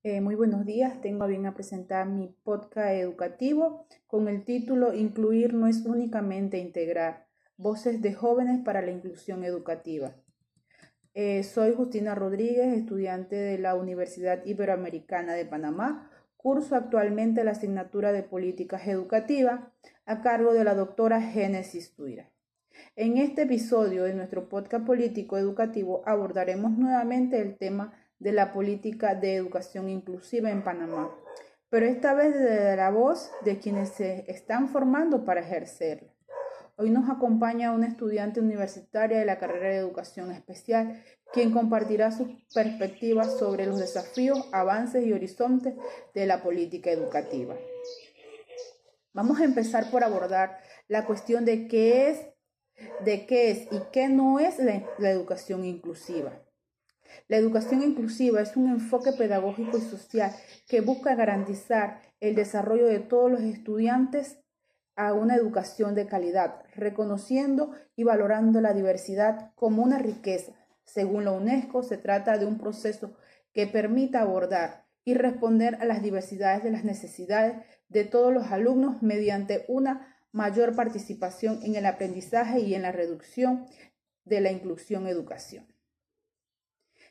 Muy buenos días, tengo a bien a presentar mi podcast educativo con el título Incluir no es únicamente integrar, voces de jóvenes para la inclusión educativa. Soy Justina Rodríguez, estudiante de la Universidad Iberoamericana de Panamá. Curso actualmente la asignatura de Políticas Educativas a cargo de la doctora Génesis Tuira. En este episodio de nuestro podcast político educativo abordaremos nuevamente el tema de la política de educación inclusiva en Panamá, pero esta vez desde la voz de quienes se están formando para ejercerla. Hoy nos acompaña una estudiante universitaria de la carrera de Educación Especial, quien compartirá sus perspectivas sobre los desafíos, avances y horizontes de la política educativa. Vamos a empezar por abordar la cuestión de qué es y qué no es la educación inclusiva. La educación inclusiva es un enfoque pedagógico y social que busca garantizar el desarrollo de todos los estudiantes a una educación de calidad, reconociendo y valorando la diversidad como una riqueza. Según la UNESCO, se trata de un proceso que permita abordar y responder a las diversidades de las necesidades de todos los alumnos mediante una mayor participación en el aprendizaje y en la reducción de la inclusión educación.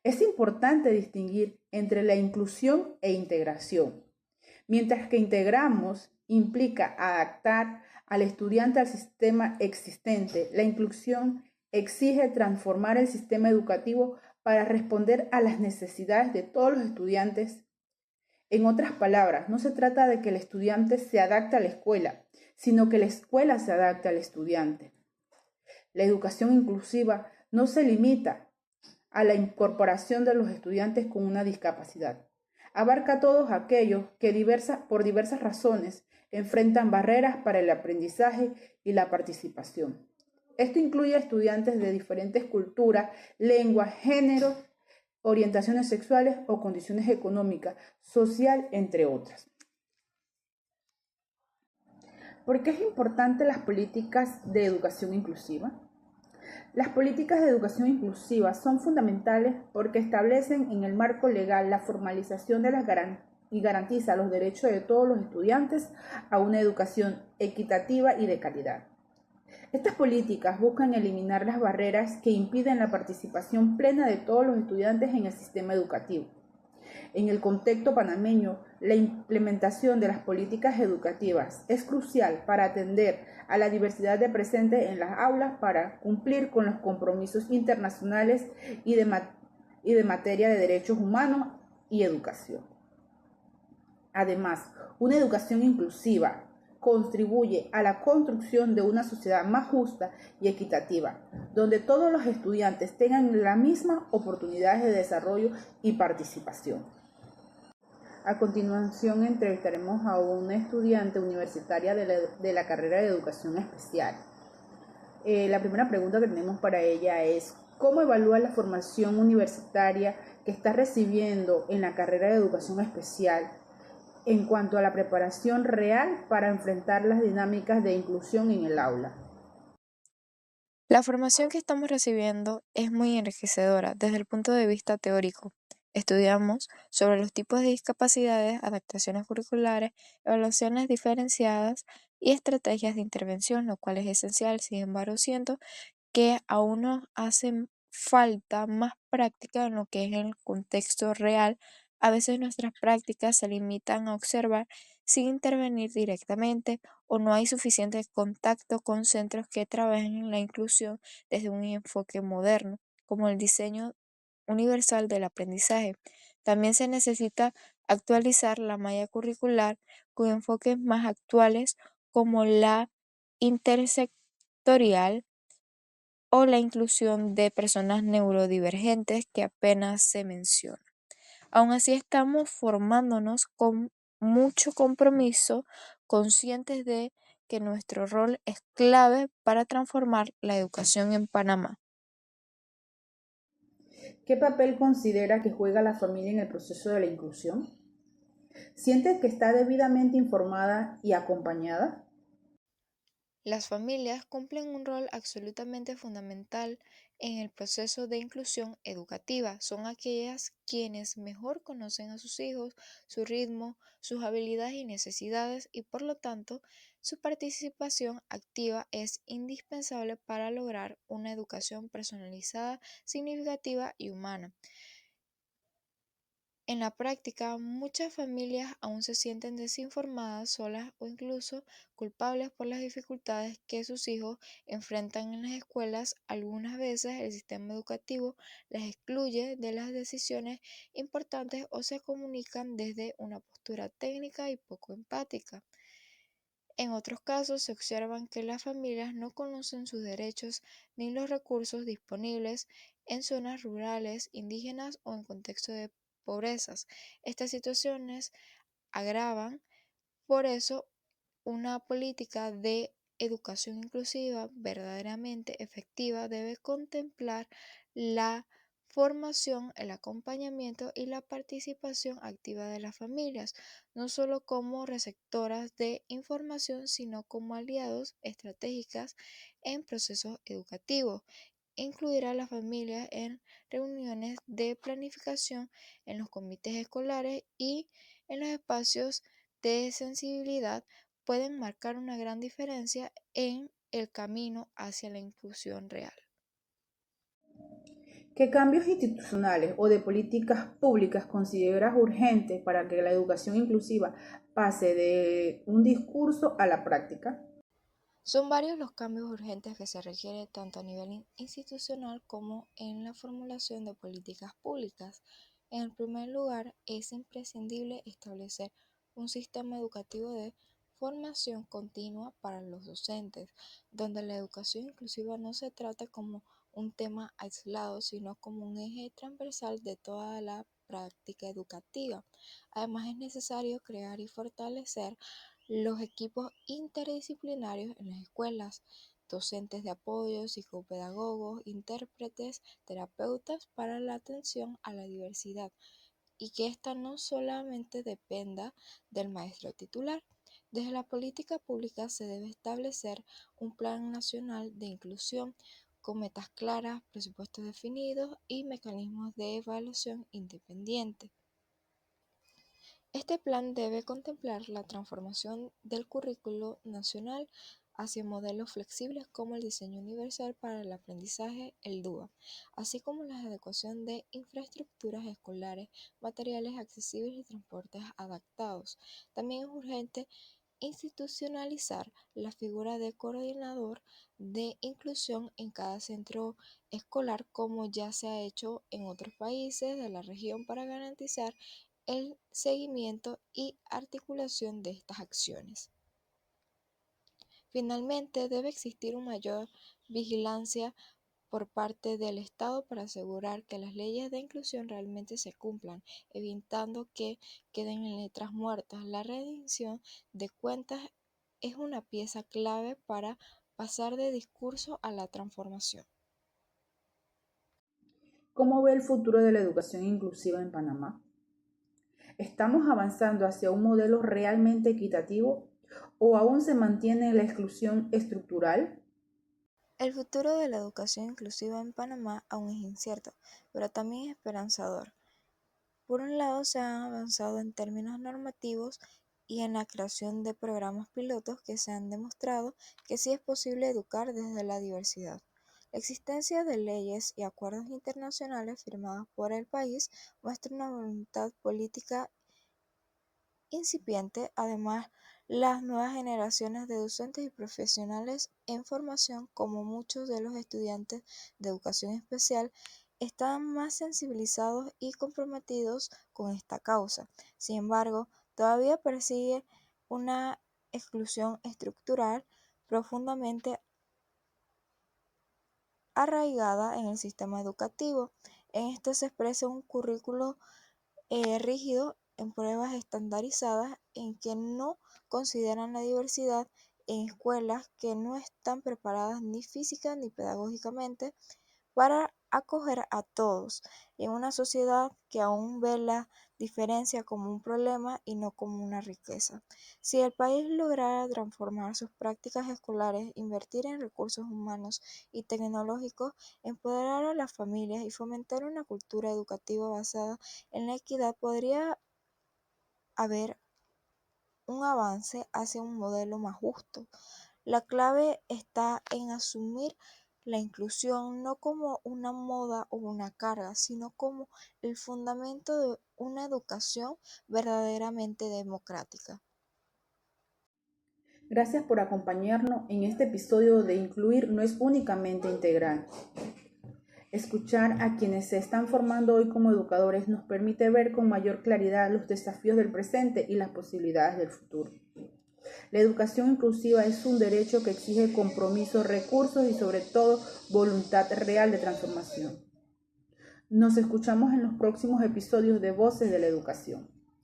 Es importante distinguir entre la inclusión e integración. Mientras que integramos implica adaptar al estudiante al sistema existente, la inclusión exige transformar el sistema educativo para responder a las necesidades de todos los estudiantes. En otras palabras, no se trata de que el estudiante se adapte a la escuela, sino que la escuela se adapte al estudiante. La educación inclusiva no se limita a la incorporación de los estudiantes con una discapacidad. Abarca a todos aquellos que por diversas razones enfrentan barreras para el aprendizaje y la participación. Esto incluye a estudiantes de diferentes culturas, lenguas, géneros, orientaciones sexuales o condiciones económicas, social, entre otras. ¿Por qué es importante las políticas de educación inclusiva? Las políticas de educación inclusiva son fundamentales porque establecen en el marco legal la formalización de y garantiza los derechos de todos los estudiantes a una educación equitativa y de calidad. Estas políticas buscan eliminar las barreras que impiden la participación plena de todos los estudiantes en el sistema educativo. En el contexto panameño, la implementación de las políticas educativas es crucial para atender a la diversidad de presentes en las aulas para cumplir con los compromisos internacionales y de materia de derechos humanos y educación. Además, una educación inclusiva contribuye a la construcción de una sociedad más justa y equitativa, donde todos los estudiantes tengan las mismas oportunidades de desarrollo y participación. A continuación entrevistaremos a una estudiante universitaria de la carrera de Educación Especial. La primera pregunta que tenemos para ella es: ¿cómo evalúa la formación universitaria que está recibiendo en la carrera de Educación Especial en cuanto a la preparación real para enfrentar las dinámicas de inclusión en el aula? La formación que estamos recibiendo es muy enriquecedora desde el punto de vista teórico. Estudiamos sobre los tipos de discapacidades, adaptaciones curriculares, evaluaciones diferenciadas y estrategias de intervención, lo cual es esencial. Sin embargo, siento que aún nos hace falta más práctica en lo que es el contexto real. A veces nuestras prácticas se limitan a observar sin intervenir directamente, o no hay suficiente contacto con centros que trabajen en la inclusión desde un enfoque moderno, como el diseño universal del aprendizaje. También se necesita actualizar la malla curricular con enfoques más actuales, como la intersectorial o la inclusión de personas neurodivergentes, que apenas se menciona. Aún así, estamos formándonos con mucho compromiso, conscientes de que nuestro rol es clave para transformar la educación en Panamá. ¿Qué papel considera que juega la familia en el proceso de la inclusión? ¿Siente que está debidamente informada y acompañada? Las familias cumplen un rol absolutamente fundamental en el proceso de inclusión educativa. Son aquellas quienes mejor conocen a sus hijos, su ritmo, sus habilidades y necesidades y por lo tanto su participación activa es indispensable para lograr una educación personalizada, significativa y humana. En la práctica, muchas familias aún se sienten desinformadas, solas o incluso culpables por las dificultades que sus hijos enfrentan en las escuelas. Algunas veces el sistema educativo las excluye de las decisiones importantes o se comunican desde una postura técnica y poco empática. En otros casos, se observan que las familias no conocen sus derechos ni los recursos disponibles en zonas rurales, indígenas o en contextos de pobrezas. Estas situaciones agravan, por eso, una política de educación inclusiva verdaderamente efectiva debe contemplar la formación, el acompañamiento y la participación activa de las familias, no solo como receptoras de información, sino como aliados estratégicas en procesos educativos. Incluir a las familias en reuniones de planificación, en los comités escolares y en los espacios de sensibilidad pueden marcar una gran diferencia en el camino hacia la inclusión real. ¿Qué cambios institucionales o de políticas públicas consideras urgentes para que la educación inclusiva pase de un discurso a la práctica? Son varios los cambios urgentes que se requieren tanto a nivel institucional como en la formulación de políticas públicas. En el primer lugar, es imprescindible establecer un sistema educativo de formación continua para los docentes, donde la educación inclusiva no se trata como un tema aislado, sino como un eje transversal de toda la práctica educativa. Además, es necesario crear y fortalecer los equipos interdisciplinarios en las escuelas, docentes de apoyo, psicopedagogos, intérpretes, terapeutas para la atención a la diversidad y que ésta no solamente dependa del maestro titular. Desde la política pública se debe establecer un plan nacional de inclusión con metas claras, presupuestos definidos y mecanismos de evaluación independiente. Este plan debe contemplar la transformación del currículo nacional hacia modelos flexibles como el diseño universal para el aprendizaje, el DUA, así como la adecuación de infraestructuras escolares, materiales accesibles y transportes adaptados. También es urgente institucionalizar la figura de coordinador de inclusión en cada centro escolar, como ya se ha hecho en otros países de la región para garantizar el seguimiento y articulación de estas acciones. Finalmente, debe existir una mayor vigilancia por parte del Estado para asegurar que las leyes de inclusión realmente se cumplan, evitando que queden en letras muertas. La rendición de cuentas es una pieza clave para pasar de discurso a la transformación. ¿Cómo ve el futuro de la educación inclusiva en Panamá? ¿Estamos avanzando hacia un modelo realmente equitativo o aún se mantiene la exclusión estructural? El futuro de la educación inclusiva en Panamá aún es incierto, pero también es esperanzador. Por un lado, se ha avanzado en términos normativos y en la creación de programas pilotos que se han demostrado que sí es posible educar desde la diversidad. La existencia de leyes y acuerdos internacionales firmados por el país muestra una voluntad política incipiente. Además, las nuevas generaciones de docentes y profesionales en formación, como muchos de los estudiantes de educación especial, están más sensibilizados y comprometidos con esta causa. Sin embargo, todavía persigue una exclusión estructural profundamente arraigada en el sistema educativo. En esto se expresa un currículo rígido en pruebas estandarizadas en que no consideran la diversidad, en escuelas que no están preparadas ni física ni pedagógicamente para acoger a todos en una sociedad que aún ve la diferencia como un problema y no como una riqueza. Si el país lograra transformar sus prácticas escolares, invertir en recursos humanos y tecnológicos, empoderar a las familias y fomentar una cultura educativa basada en la equidad, podría haber un avance hacia un modelo más justo. La clave está en asumir la inclusión no como una moda o una carga, sino como el fundamento de una educación verdaderamente democrática. Gracias por acompañarnos en este episodio de Incluir no es únicamente integrar. Escuchar a quienes se están formando hoy como educadores nos permite ver con mayor claridad los desafíos del presente y las posibilidades del futuro. La educación inclusiva es un derecho que exige compromiso, recursos y sobre todo voluntad real de transformación. Nos escuchamos en los próximos episodios de Voces de la Educación.